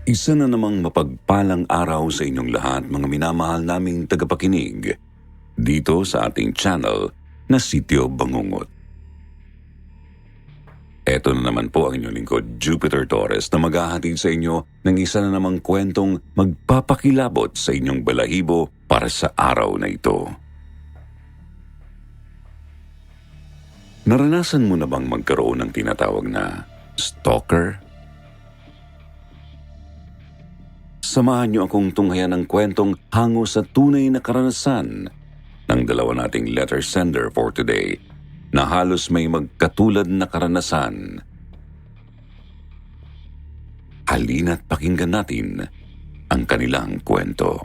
Isa na namang mapagpalang araw sa inyong lahat, mga minamahal naming tagapakinig, dito sa ating channel na Sityo Bangungot. Ito na naman po ang inyong lingkod, Jupiter Torres, na maghahatid sa inyo ng isa na namang kwentong magpapakilabot sa inyong balahibo para sa araw na ito. Naranasan mo na bang magkaroon ng tinatawag na stalker? Samahan niyo akong tunghayan ng kwentong hango sa tunay na karanasan ng dalawa nating letter sender for today na halos may magkatulad na karanasan. Halina't pakinggan natin ang kanilang kwento.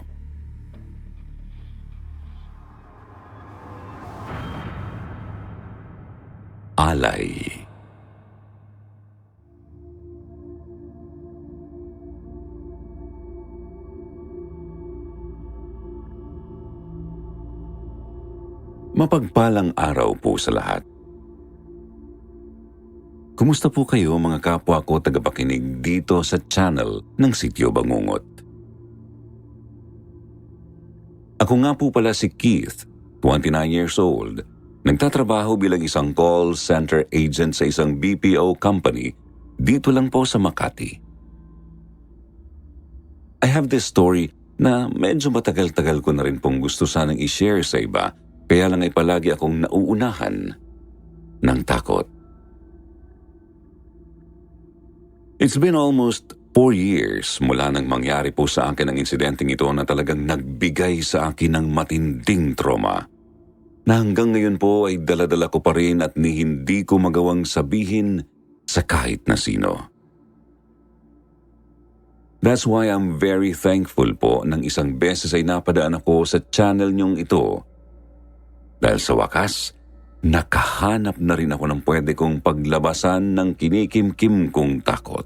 Alay. Mapagpalang araw po sa lahat. Kumusta po kayo mga kapwa ko tagapakinig dito sa channel ng Sityo Bangungot? Ako nga po pala si Keith, 29 years old, nagtatrabaho bilang isang call center agent sa isang BPO company dito lang po sa Makati. I have this story na medyo matagal-tagal ko na rin pong gusto sanang i-share sa iba. Kaya lang ay palagi akong nauunahan ng takot. It's been almost 4 years mula nang mangyari po sa akin ang insidenteng ito na talagang nagbigay sa akin ng matinding trauma. Na hanggang ngayon po ay daladala ko pa rin at ni hindi ko magawang sabihin sa kahit na sino. That's why I'm very thankful po nang isang beses ay napadaan ako sa channel niyong ito. Dahil sa wakas, nakahanap na rin ako ng pwede kong paglabasan ng kinikimkim kong takot.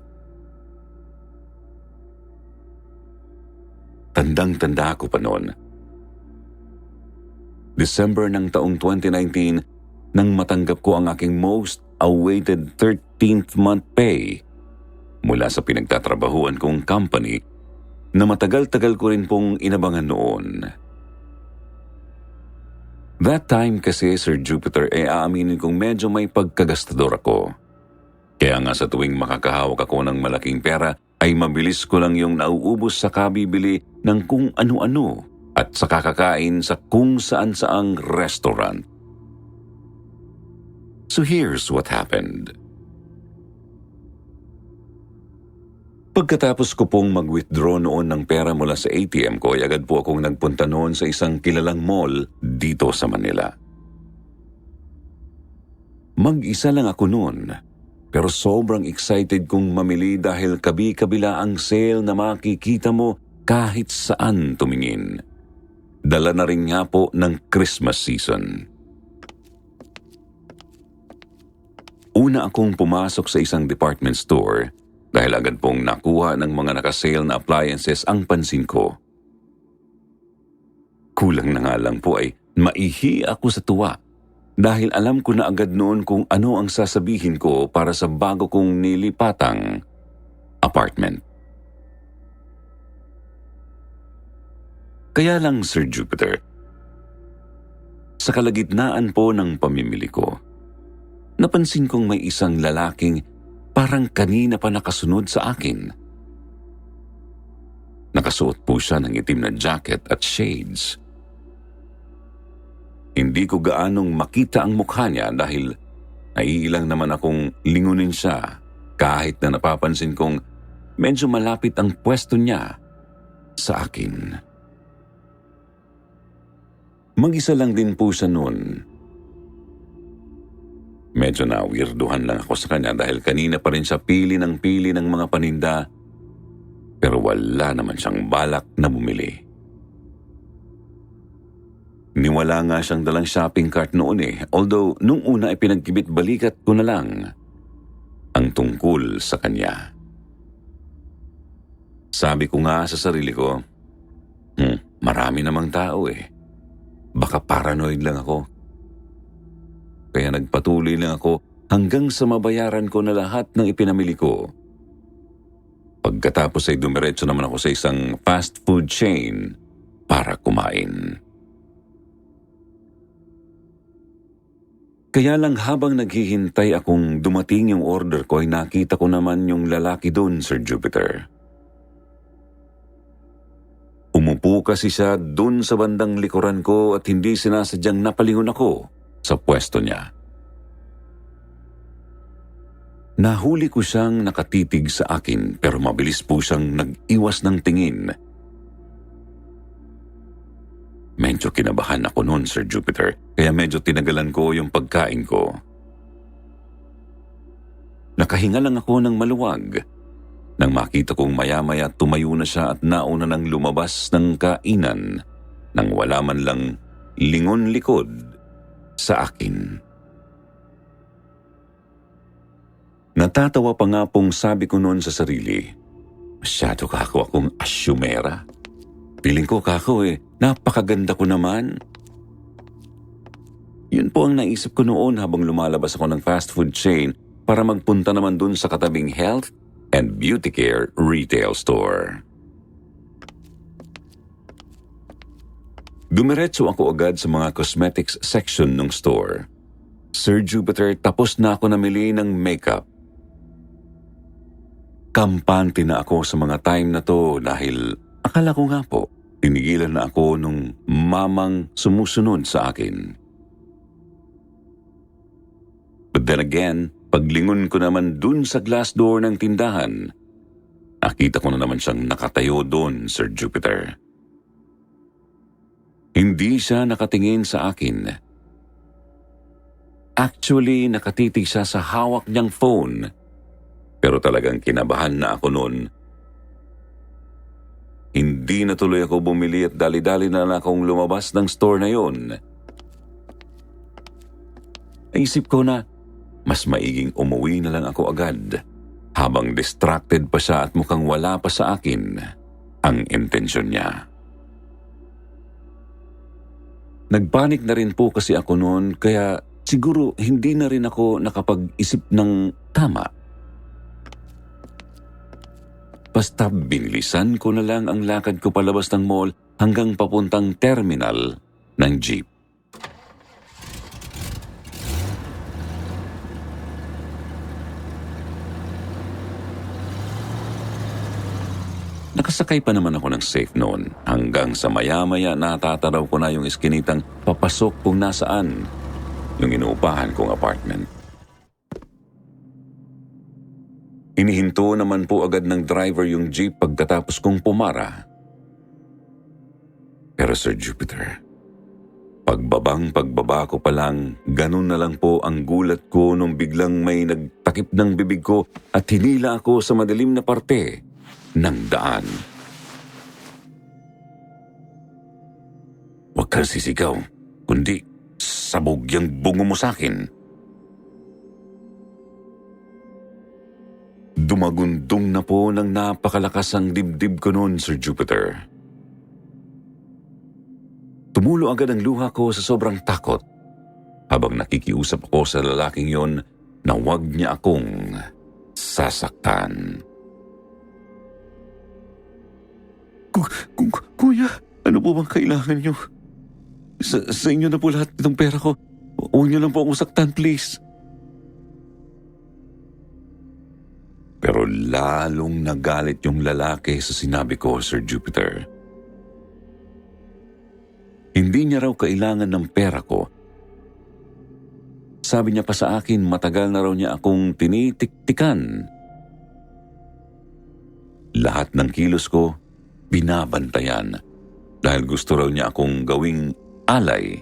Tandang-tanda ko pa noon. December ng taong 2019, nang matanggap ko ang aking most awaited 13th month pay mula sa pinagtatrabahuan kong company na matagal-tagal ko rin pong inabangan noon. That time kasi, Sir Jupiter, aaminin kong medyo may pagkagastador ako. Kaya nga sa tuwing makakahawak ako ng malaking pera, ay mabilis ko lang yung nauubos sa kabibili ng kung ano-ano at sa kakakain sa kung saan-saang restaurant. So here's what happened. Pagkatapos ko pong mag-withdraw noon ng pera mula sa ATM ko, ay agad po akong nagpunta noon sa isang kilalang mall dito sa Manila. Mag-isa lang ako noon, pero sobrang excited kong mamili dahil kabi-kabila ang sale na makikita mo kahit saan tumingin. Dala na rin nga po ng Christmas season. Una akong pumasok sa isang department store dahil agad pong nakuha ng mga nakasale na appliances ang pansin ko. Kulang na nga lang po ay maihi ako sa tuwa dahil alam ko na agad noon kung ano ang sasabihin ko para sa bago kong nilipatang apartment. Kaya lang, Sir Jupiter, sa kalagitnaan po ng pamimili ko, napansin kong may isang lalaking parang kanina pa nakasunod sa akin. Nakasuot po siya ng itim na jacket at shades. Hindi ko gaanong makita ang mukha niya dahil naiilang naman akong lingunin siya kahit na napapansin kong medyo malapit ang pwesto niya sa akin. Mag-isa lang din po siya noon. Medyo na-weirduhan lang ako sa kanya dahil kanina pa rin siya pili ng mga paninda pero wala naman siyang balak na bumili. Niwala nga siyang dalang shopping cart noon although nung una ay pinagkibit-balikat ko na lang ang tungkol sa kanya. Sabi ko nga sa sarili ko, marami namang tao baka paranoid lang ako. Kaya nagpatuloy lang ako hanggang sa mabayaran ko na lahat ng ipinamili ko. Pagkatapos ay dumiretso naman ako sa isang fast food chain para kumain. Kaya lang habang naghihintay akong dumating yung order ko ay nakita ko naman yung lalaki doon, Sir Jupiter. Umupo kasi siya doon sa bandang likuran ko at hindi sinasadyang napalingon ako sa pwesto niya. Nahuli ko siyang nakatitig sa akin pero mabilis po siyang nag-iwas ng tingin. Medyo kinabahan ako noon, Sir Jupiter, kaya medyo tinagalan ko yung pagkain ko. Nakahinga lang ako ng maluwag nang makita kong maya-maya tumayo na siya at nauna nang lumabas ng kainan nang wala man lang lingon-likod sa akin. Natatawa pa nga pong sabi ko noon sa sarili, masyado kako akong asyumera. Piling ko kako napakaganda ko naman. Yun po ang naisip ko noon habang lumalabas ako ng fast food chain para magpunta naman dun sa katabing health and beauty care retail store. Dumiretso ako agad sa mga cosmetics section ng store. Sir Jupiter, tapos na ako namili ng makeup. Kampante na ako sa mga time na to dahil akala ko nga po, tinigilan na ako nung mamang sumusunod sa akin. But then again, paglingon ko naman dun sa glass door ng tindahan, nakita ko na naman siyang nakatayo dun, Sir Jupiter. Hindi siya nakatingin sa akin. Actually, nakatitig siya sa hawak niyang phone. Pero talagang kinabahan na ako noon. Hindi na tuloy ako bumili at dali-dali na lang akong lumabas ng store na yon. Naisip ko na mas maiging umuwi na lang ako agad habang distracted pa siya at mukhang wala pa sa akin ang intensyon niya. Nagpanik na rin po kasi ako noon kaya siguro hindi na rin ako nakapag-isip ng tama. Basta binilisan ko na lang ang lakad ko palabas ng mall hanggang papuntang terminal ng jeep. Nakasakay pa naman ako ng safe noon hanggang sa maya-maya natatanaw ko na yung iskinitang papasok kung nasaan yung inuupahan kong apartment. Inihinto naman po agad ng driver yung jeep pagkatapos kong pumara. Pero Sir Jupiter, pagbaba ko pa lang, ganun na lang po ang gulat ko nung biglang may nagtakip ng bibig ko at hinila ako sa madilim na parte ng daan. Huwag kang sisigaw, kundi sabog yung bungo mo sa akin. Dumagundong na po ng napakalakas ang dibdib ko noon, Sir Jupiter. Tumulo agad ang luha ko sa sobrang takot habang nakikiusap ako sa lalaking yon na huwag niya akong sasaktan. Kuya, ano po bang kailangan niyo? Sa inyo na po lahat itong pera ko. Huwag niyo lang po akong saktan, please. Pero lalong nagalit yung lalaki sa sinabi ko, Sir Jupiter. Hindi niya raw kailangan ng pera ko. Sabi niya pa sa akin, matagal na raw niya akong tinitiktikan. Lahat ng kilos ko, binabantayan dahil gusto raw niya akong gawing alay.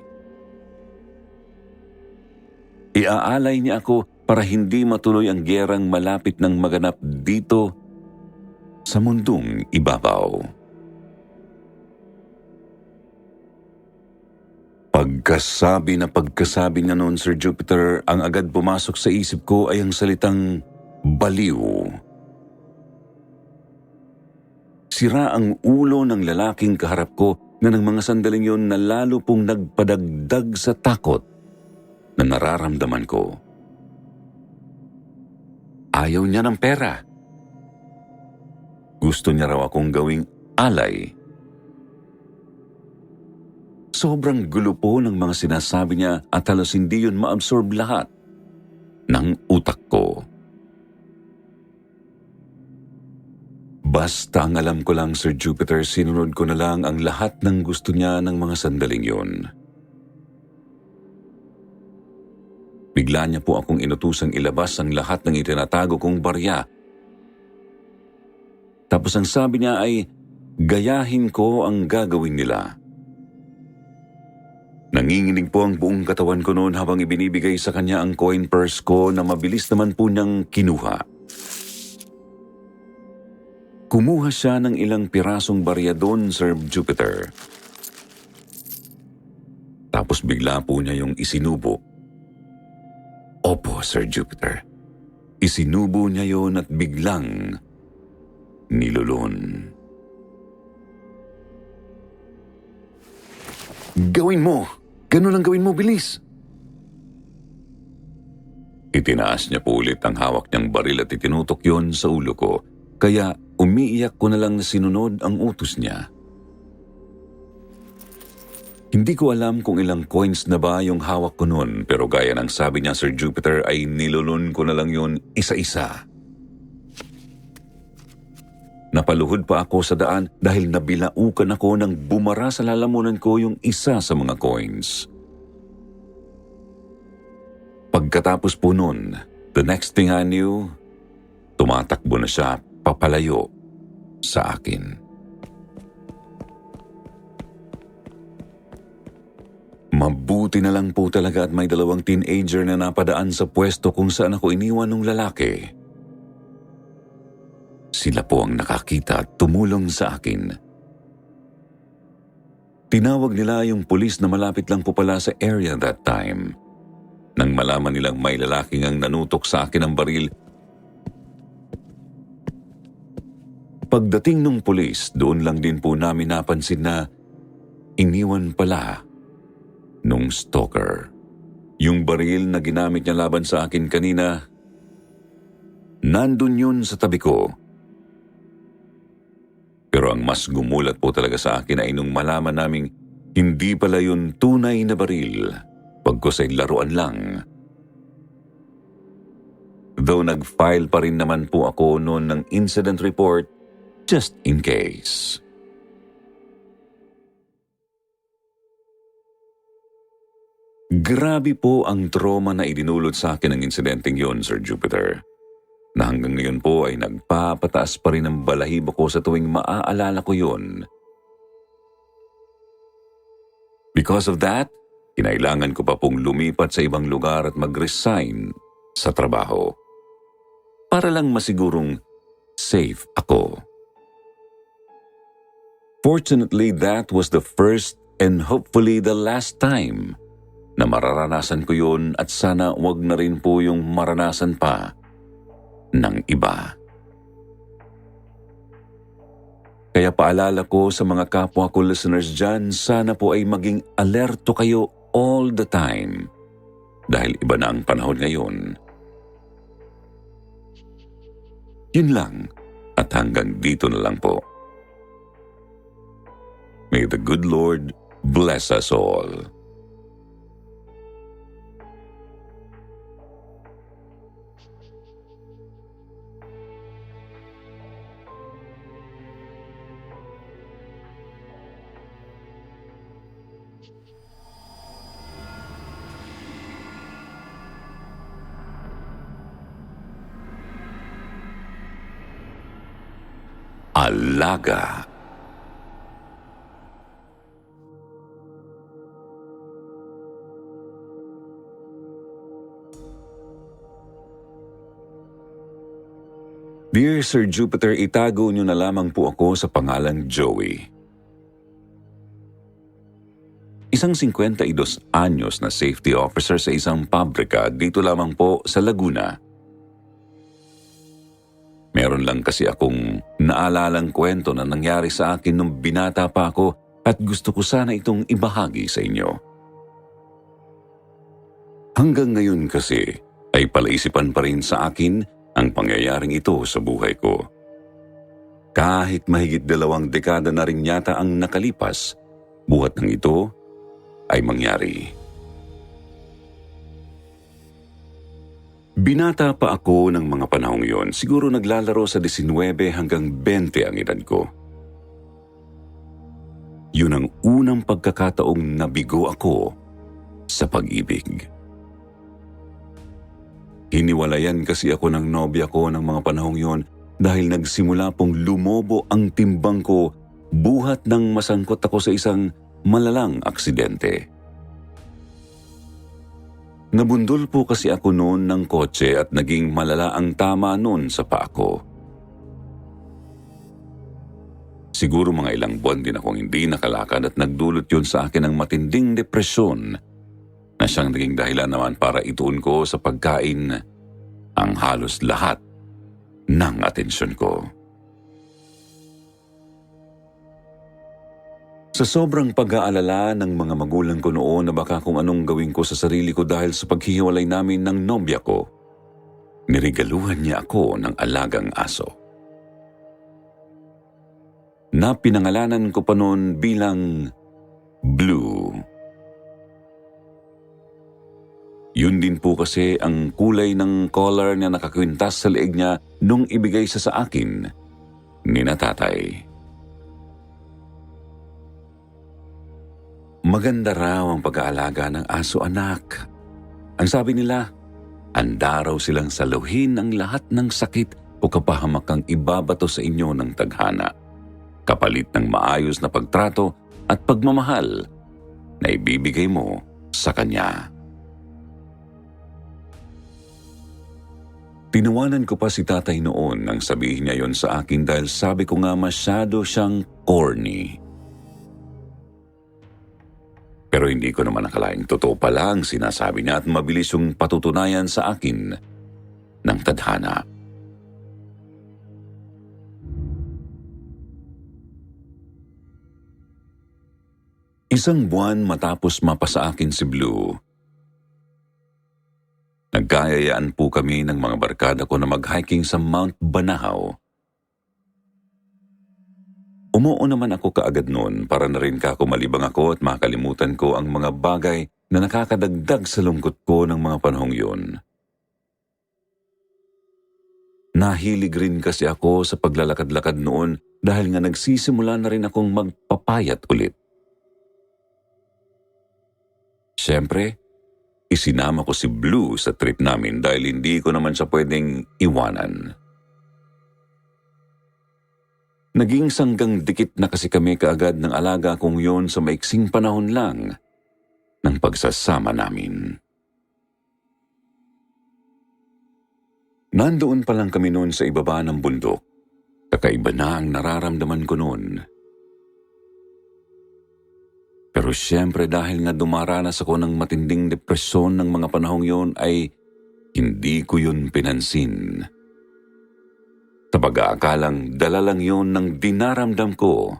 Iaalay niya ako para hindi matuloy ang gyerang malapit ng maganap dito sa mundong ibabaw. Pagkasabi niya noon, Sir Jupiter, ang agad pumasok sa isip ko ay ang salitang baliw. Sira ang ulo ng lalaking kaharap ko na ng mga sandaling yon na lalo pong nagpadagdag sa takot na nararamdaman ko. Ayaw niya ng pera. gusto niya raw akong gawing alay. Sobrang gulo po ng mga sinasabi niya at halos hindi yun ma-absorb lahat ng utak ko. Basta ang alam ko lang, Sir Jupiter, sinunod ko na lang ang lahat ng gusto niya ng mga sandaling yun. Bigla niya po akong inutusang ilabas ang lahat ng itinatago kong barya. Tapos ang sabi niya ay gayahin ko ang gagawin nila. Nanginginig po ang buong katawan ko noon habang ibinibigay sa kanya ang coin purse ko na mabilis naman po niyang kinuha. Kumuha siya ng ilang pirasong barya doon, Sir Jupiter. Tapos bigla po niya yung isinubo. Opo, Sir Jupiter. Isinubo niya yon at biglang nilulun. Gawin mo! Ganun ang gawin mo, bilis! Itinaas niya po ulit ang hawak niyang baril at itinutok yon sa ulo ko, kaya umiiyak ko na lang na sinunod ang utos niya. Hindi ko alam kung ilang coins na ba yung hawak ko noon, pero gaya ng sabi niya, Sir Jupiter, ay nilulun ko na lang yun isa-isa. Napaluhod pa ako sa daan dahil nabilaukan ako nang bumara sa lalamunan ko yung isa sa mga coins. Pagkatapos po nun, the next thing I knew, tumatakbo na siya papalayo sa akin. Mabuti na lang po talaga at may dalawang teenager na napadaan sa pwesto kung saan ako iniwan ng lalaki. Sila po ang nakakita at tumulong sa akin. Tinawag nila yung pulis na malapit lang po pala sa area that time. Nang malaman nilang may lalaking ang nanutok sa akin ng baril, pagdating ng pulis, doon lang din po namin napansin na iniwan pala nung stalker. Yung baril na ginamit niya laban sa akin kanina, nandun yun sa tabi ko. Pero ang mas gumulat po talaga sa akin ay nung malaman naming hindi pala yun tunay na baril, pagkos ay laruan lang. Though nag-file pa rin naman po ako noon ng incident report just in case. Grabe po ang trauma na idinulot sa akin ng insidenteng yun, Sir Jupiter, na hanggang ngayon po ay nagpapataas pa rin ang balahibo ko sa tuwing maaalala ko yun. Because of that, kinailangan ko pa pong lumipat sa ibang lugar at mag-resign sa trabaho. Para lang masigurong safe ako. Fortunately, that was the first and hopefully the last time na mararanasan ko yun at sana wag na rin po yung maranasan pa ng iba. Kaya paalala ko sa mga kapwa ko listeners dyan, sana po ay maging alerto kayo all the time dahil iba na ang panahon ngayon. Yun lang at hanggang dito na lang po. May the good Lord bless us all. Alaga. Dear Sir Jupiter, itago niyo na lamang po ako sa pangalang Joey. Isang 52 anyos na safety officer sa isang pabrika dito lamang po sa Laguna. Meron lang kasi akong naalalang kwento na nangyari sa akin nung binata pa ako at gusto ko sana itong ibahagi sa inyo. Hanggang ngayon kasi ay palaisipan pa rin sa akin ang pangyayaring ito sa buhay ko. Kahit mahigit 2 dekada na rin yata ang nakalipas, buhat ng ito ay mangyari. Binata pa ako ng mga panahong yon. Siguro naglalaro sa 19 hanggang 20 ang edad ko. Yun ang unang pagkakataong nabigo ako sa pag-ibig. Hiniwalayan kasi ako ng nobya ko ng mga panahong yon dahil nagsimula pong lumobo ang timbang ko buhat nang masangkot ako sa isang malalang aksidente. Nabundol po kasi ako noon ng kotse at naging malala ang tama noon sa paa ko. Siguro mga ilang buwan din akong hindi nakalakad at nagdulot yun sa akin ng matinding depresyon na siyang naging dahilan naman para ituon ko sa pagkain ang halos lahat ng atensyon ko. Sa sobrang pag-aalala ng mga magulang ko noon na baka kung anong gawin ko sa sarili ko dahil sa paghihiwalay namin ng nobya ko, niregaluhan niya ako ng alagang aso. Napinangalanan ko pa noon bilang Blue. Yun din po kasi ang kulay ng collar na nakakwintas sa leeg niya nung ibigay siya sa akin ni na tatay. Maganda raw ang pag-aalaga ng aso, anak. Ang sabi nila, handa raw silang saluhin ang lahat ng sakit o kapahamakang ibabato sa inyo ng tadhana, kapalit ng maayos na pagtrato at pagmamahal na ibibigay mo sa kanya. Tinawanan ko pa si tatay noon nang sabihin niya yon sa akin dahil sabi ko nga masyado siyang corny. Pero hindi ko naman nakalaing totoo pala ang sinasabi niya at mabilis yung patutunayan sa akin ng tadhana. Isang buwan matapos mapasa akin si Blue, nagkayayaan po kami ng mga barkada ko na mag-hiking sa Mount Banahaw. Umuo naman ako kaagad noon para na rin malibang ako at makalimutan ko ang mga bagay na nakakadagdag sa lungkot ko ng mga panahong yun. Nahilig rin kasi ako sa paglalakad-lakad noon dahil nga nagsisimula na rin akong magpapayat ulit. Siyempre, isinama ko si Blue sa trip namin dahil hindi ko naman siya pwedeng iwanan. Naging sanggang dikit na kasi kami kaagad ng alaga kong yon sa maiksing panahon lang ng pagsasama namin. Nandoon pa lang kami noon sa ibaba ng bundok. Kakaiba na ang nararamdaman ko noon. Pero siyempre dahil nga dumaranas ako ng matinding depresyon ng mga panahong yon ay hindi ko yun pinansin. Sa pag-aakalang dala lang yun ng dinaramdam ko.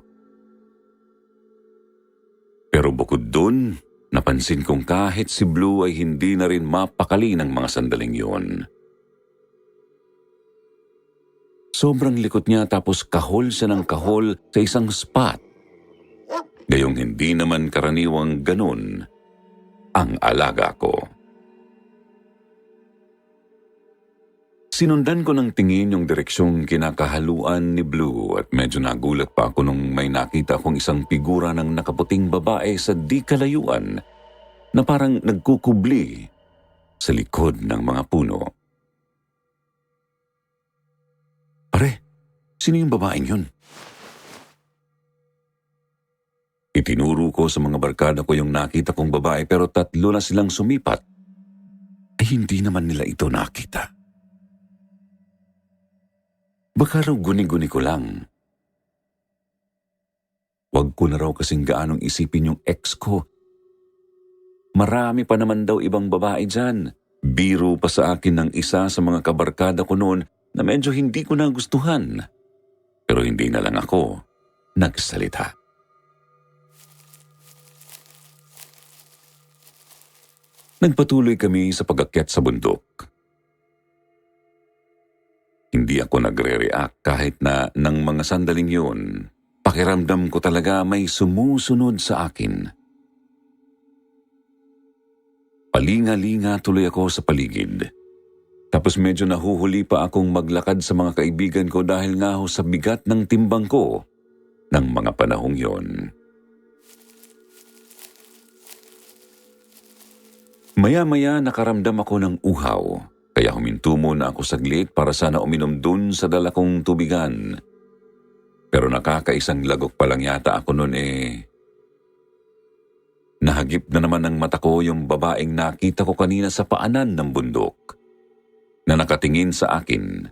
Pero bukod dun, napansin kong kahit si Blue ay hindi na rin mapakali ng mga sandaling yun. Sobrang likot niya tapos kahol siya ng kahol sa isang spot. Gayong hindi naman karaniwang ganun ang alaga ko. Sinundan ko ng tingin yung direksyong kinakahaluan ni Blue at medyo nagulat pa ako nung may nakita akong isang figura ng nakaputing babae sa di kalayuan na parang nagkukubli sa likod ng mga puno. Pare, sino yung babaeng yun? Itinuro ko sa mga barkada ko yung nakita kong babae pero 3 na silang sumipat ay hindi naman nila ito nakita. Baka raw guni-guni ko lang. Huwag ko na raw kasing gaanong isipin yung ex ko. Marami pa naman daw ibang babae dyan. Biro pa sa akin ng isa sa mga kabarkada ko noon na medyo hindi ko nagustuhan. Pero hindi na lang ako nagsalita. Nagpatuloy kami sa pag-akyat sa bundok. Hindi Hindi ako nagre-react kahit na ng mga sandaling yun. Pakiramdam ko talaga may sumusunod sa akin. Palinga-linga tuloy ako sa paligid. Tapos medyo nahuhuli pa akong maglakad sa mga kaibigan ko dahil nga ho sa bigat ng timbang ko ng mga panahong yon. Maya-maya nakaramdam ako ng uhaw, kaya huminto muna ako saglit para sana uminom dun sa dala kong tubigan. Pero nakakaisang lagok pa lang yata ako noon nahagip na naman ng mata ko yung babaeng nakita ko kanina sa paanan ng bundok na nakatingin sa akin.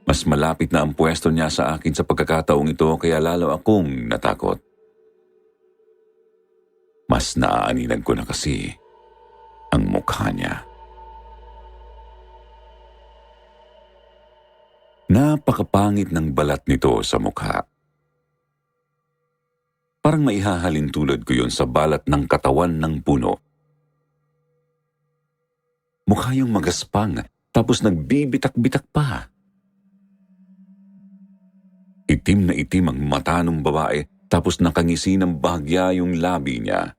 Mas malapit na ang pwesto niya sa akin sa pagkakataong ito kaya lalo akong natakot. Mas naaaninag ko na kasi ang mukha niya. Napakapangit ng balat nito sa mukha. Parang maihahalin tulad ko yun sa balat ng katawan ng puno. Mukha yung magaspang, tapos nagbibitak-bitak pa. Itim na itim ang mata ng babae, tapos nakangisi ng bahagya yung labi niya.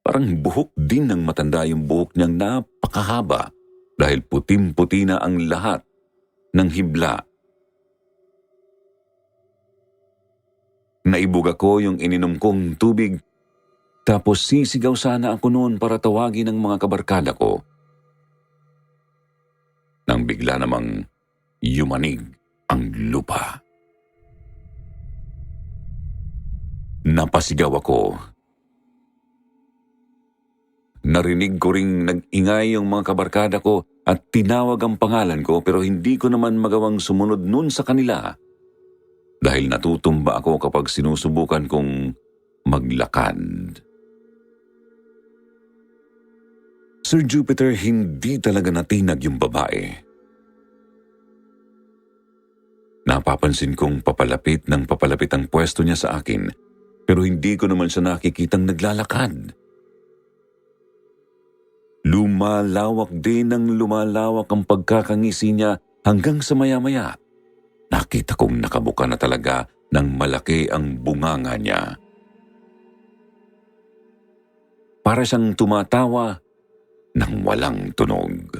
Parang buhok din ng matanda yung buhok niyang napakahaba dahil putim-puti na ang lahat ng hibla. Naibog ako yung ininom kong tubig, tapos sisigaw sana ako noon para tawagin ang mga kabarkada ko. Nang bigla namang yumanig ang lupa. Napasigaw ako. Narinig ko ring nag-ingay yung mga kabarkada ko at tinawag ang pangalan ko pero hindi ko naman magawang sumunod nun sa kanila dahil natutumba ako kapag sinusubukan kong maglakad. Sir Jupiter, hindi talaga natinag yung babae. Napapansin kong papalapit ng papalapit ang pwesto niya sa akin pero hindi ko naman siya nakikitang naglalakad. Lumalawak din ng lumalawak ang pagkakangisi niya hanggang sa maya-maya. Nakita kong nakabuka na talaga ng malaki ang bunganga niya. Para siyang tumatawa ng walang tunog.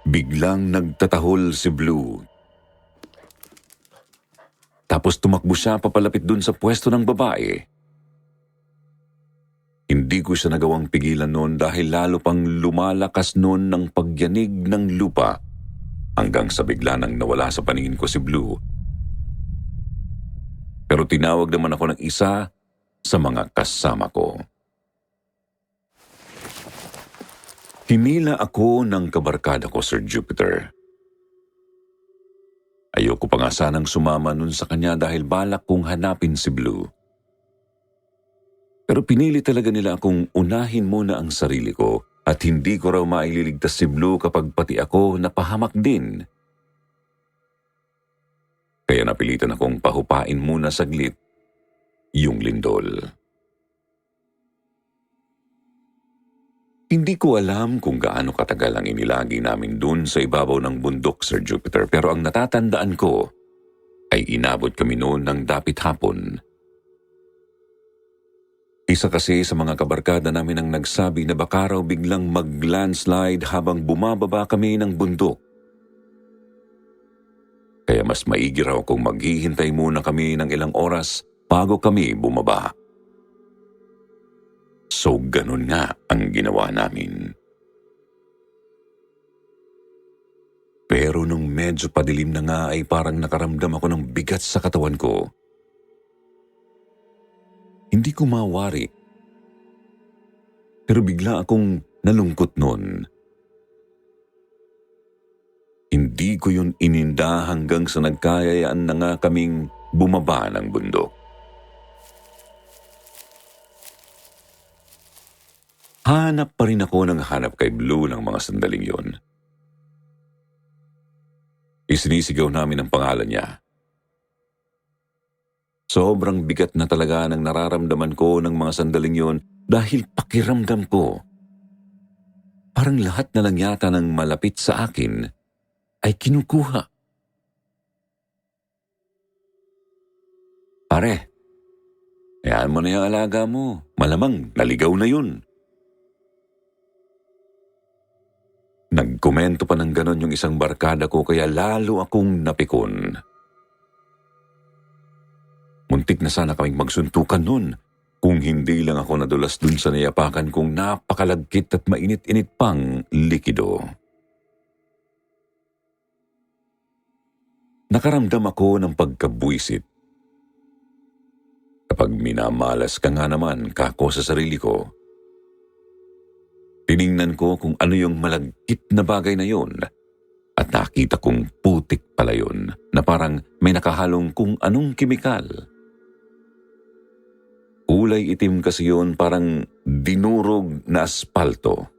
Biglang nagtatahol si Blue. Tapos tumakbo siya papalapit dun sa pwesto ng babae. Hindi ko siya nagawang pigilan noon dahil lalo pang lumalakas noon ng pagyanig ng lupa hanggang sa bigla nang nawala sa paningin ko si Blue. Pero tinawag naman ako ng isa sa mga kasama ko. Hinila ako ng kabarkada ko, Sir Jupiter. Ayoko pa nga sanang sumama nun sa kanya dahil balak kong hanapin si Blue. Pero pinili talaga nila akong unahin muna ang sarili ko at hindi ko raw maililigtas si Blue kapag pati ako napahamak din. Kaya napilitan akong pahupain muna saglit yung lindol. Hindi ko alam kung gaano katagal ang inilagi namin dun sa ibabaw ng bundok, Sir Jupiter, pero ang natatandaan ko ay inabot kami noon ng dapit hapon. Isa kasi sa mga kabarkada namin ang nagsabi na baka raw biglang mag-landslide habang bumababa kami ng bundok. Kaya mas maigi raw kung maghihintay muna kami ng ilang oras bago kami bumaba. So ganun nga ang ginawa namin. Pero nung medyo padilim na nga ay parang nakaramdam ako ng bigat sa katawan ko. Hindi ko mawari. Pero bigla akong nalungkot nun. Hindi ko yun ininda hanggang sa nagkayayaan na nga kaming bumaba ng bundok. Hanap pa rin ako ng hanap kay Blue ng mga sandaling yun. Isinisigaw namin ang pangalan niya. Sobrang bigat na talaga ng nararamdaman ko ng mga sandaling yun dahil pakiramdam ko. Parang lahat na lang yata ng malapit sa akin ay kinukuha. Pare, hayaan mo na yung alaga mo. Malamang naligaw na yun. Nagkomento pa ng ganon yung isang barkada ko kaya lalo akong napikon. Muntik na sana kaming magsuntukan nun kung hindi lang ako nadulas dun sa nayapakan kong napakalagkit at mainit-init pang likido. Nakaramdam ako ng pagkabwisit. Kapag minamalas ka nga naman kako sa sarili ko, tiningnan ko kung ano yung malagkit na bagay na yun at nakita kong putik pala yun na parang may nakahalong kung anong kimikal. Kulay itim kasi yun, parang dinurog na aspalto.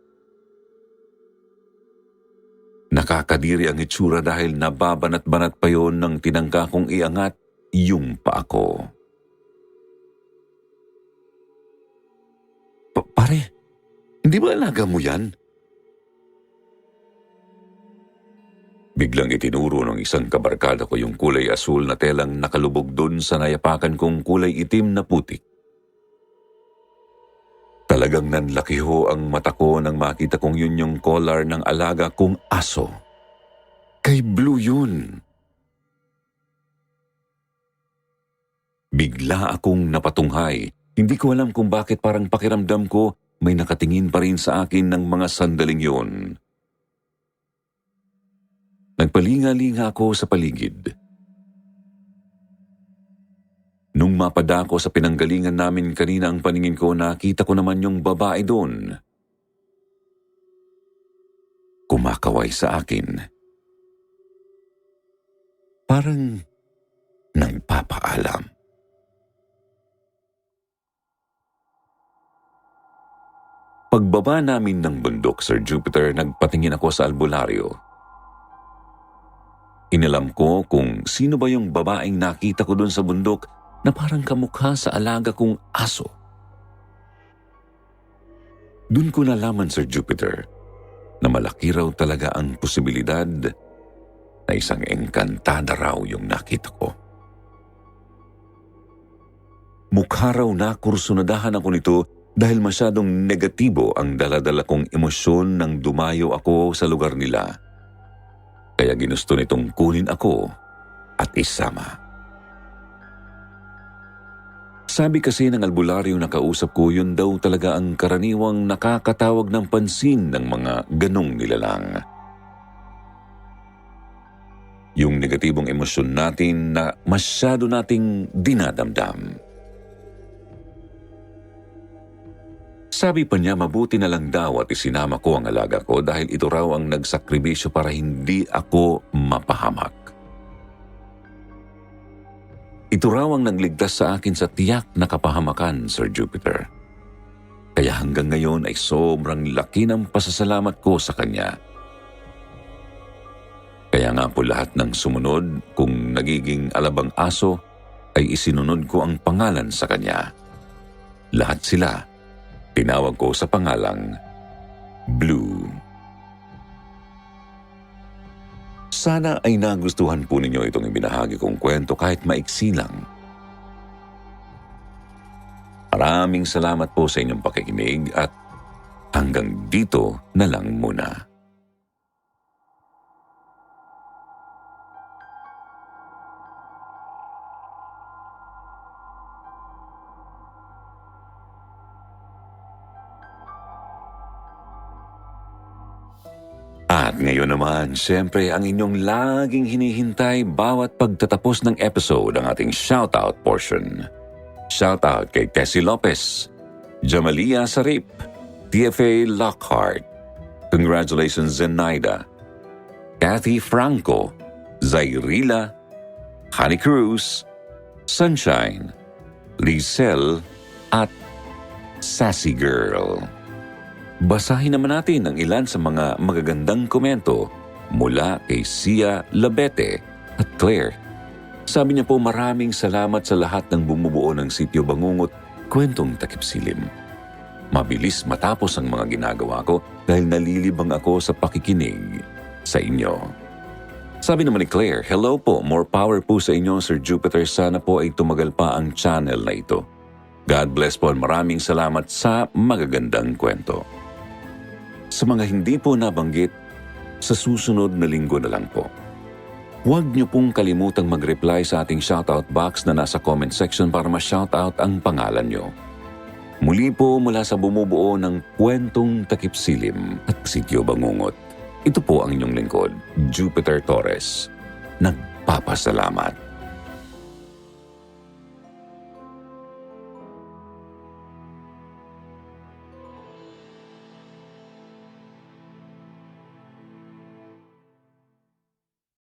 Nakakadiri ang itsura dahil nababanat-banat pa yun nang tinangka kong iangat yung paa ko. Pare, hindi ba alaga mo yan? Biglang itinuro ng isang kabarkada ko yung kulay asul na telang nakalubog dun sa nayapakan kong kulay itim na putik. Talagang nanlaki ho ang mata ko nang makita kong yun yung collar ng alaga kong aso. Kay Blue yun. Bigla akong napatunghay. Hindi ko alam kung bakit parang pakiramdam ko may nakatingin pa rin sa akin ng mga sandaling yun. Nagpalinga-linga ako sa paligid. Nung mapadako sa pinanggalingan namin kanina ang paningin ko, nakita ko naman yung babae doon. Kumakaway sa akin. Parang nagpapaalam. Pagbaba namin ng bundok, Sir Jupiter, nagpatingin ako sa albularyo. Inalam ko kung sino ba yung babaeng nakita ko doon sa bundok na parang kamukha sa alaga kong aso. Doon ko nalaman, Sir Jupiter, na malaki raw talaga ang posibilidad na isang engkantada raw yung nakita ko. Mukha raw na kursunadahan ako nito dahil masyadong negatibo ang daladala kong emosyon nang dumayo ako sa lugar nila. Kaya ginusto nitong kunin ako at isama. Sabi kasi ng albularyo na kausap ko, yun daw talaga ang karaniwang nakakatawag ng pansin ng mga ganong nilalang. Yung negatibong emosyon natin na masyado nating dinadamdam. Sabi pa niya mabuti na lang daw at isinama ko ang alaga ko dahil ito raw ang nagsakribisyo para hindi ako mapahamak. Ito raw ang nagligtas sa akin sa tiyak na kapahamakan, Sir Jupiter. Kaya hanggang ngayon ay sobrang laki ng pasasalamat ko sa kanya. Kaya nga po lahat ng sumunod, kung nagiging alabang aso, ay isinunod ko ang pangalan sa kanya. Lahat sila, tinawag ko sa pangalang Blue. Sana ay nagustuhan po ninyo itong ibinahagi kong kwento kahit maiksi lang. Maraming salamat po sa inyong pakikinig at hanggang dito na lang muna. At ngayon naman, syempre ang inyong laging hinihintay bawat pagtatapos ng episode ang ating shoutout portion. Shoutout kay Tessie Lopez, Jamalia Sarip, TFA Lockhart, congratulations Zenaida, Kathy Franco, Zairila, Honey Cruz, Sunshine, Lizelle, at Sassy Girl. Basahin naman natin ang ilan sa mga magagandang komento mula kay Sia Labete at Claire. Sabi niya po, maraming salamat sa lahat ng bumubuo ng Sitio Bangungot, Kwentong Takip Silim. Mabilis matapos ang mga ginagawa ko dahil nalilibang ako sa pakikinig sa inyo. Sabi naman ni Claire, hello po, more power po sa inyo Sir Jupiter, sana po ay tumagal pa ang channel na ito. God bless po, maraming salamat sa magagandang kwento. Sa mga hindi po nabanggit, sa susunod na linggo na lang po. Huwag niyo pong kalimutang mag-reply sa ating shoutout box na nasa comment section para ma-shoutout ang pangalan niyo. Muli po mula sa bumubuo ng Kwentong Takip Silim at Sitio Bangungot. Ito po ang inyong lingkod, Jupiter Torres. Nagpapasalamat.